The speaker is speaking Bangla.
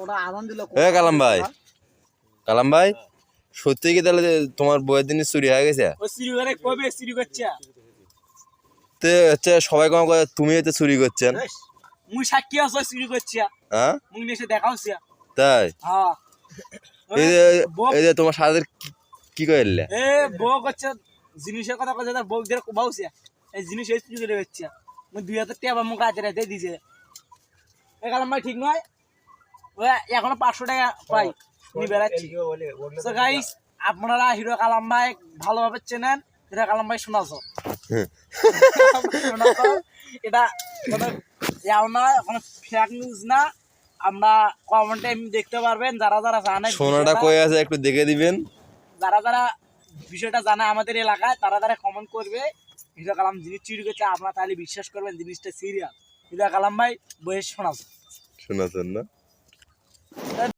ওটা আনন্দ দিল। কালাম ভাই সত্যি কি তাহলে তোমার বইয়ের জিনিস চুরি হয়ে গেছে? ও চুরি করে কবে চুরি করছে? তো হচ্ছে সবাই কম করে তুমি হয়তো চুরি করছেন। মুই সাক্ষী আছে চুরি করছে। হ্যাঁ মুই এসে দেখাওছে। তাই? হ্যাঁ এই যে তোমার সাথে কি করলে? এ বউ করছে জিনিসের কথা কথা তার বউ দিয়ে বউছে এই জিনিস এই চুরি করে হচ্ছে। মুই 2000 টাকা মুখ হাতে রেখে দিছে। এ কালাম ভাই ঠিক নয়? ও এখনো 500 টাকা পাই নি বেড়াচ্ছি। সো গাইস আপনারা হিরো কালাম ভাই ভালোভাবে চেনেন। হিরো কালাম ভাই শোনাছো এটা কোনো ইয়াও না, কোনো ফেক নিউজ না। আমরা কমেন্টে দেখতে পারবেন যারা যারা জানে সোনাটা কই আছে একটু দেখে দিবেন। যারা যারা বিষয়টা জানে আমাদের এলাকায় তারা তারা কমেন্ট করবে হিরো কালাম জিনিস চুরি করছে। আপনারা তাহলে বিশ্বাস করবেন জিনিসটা সিরিয়াস। হিরো কালাম ভাই বয়স শোনাচ্ছেন না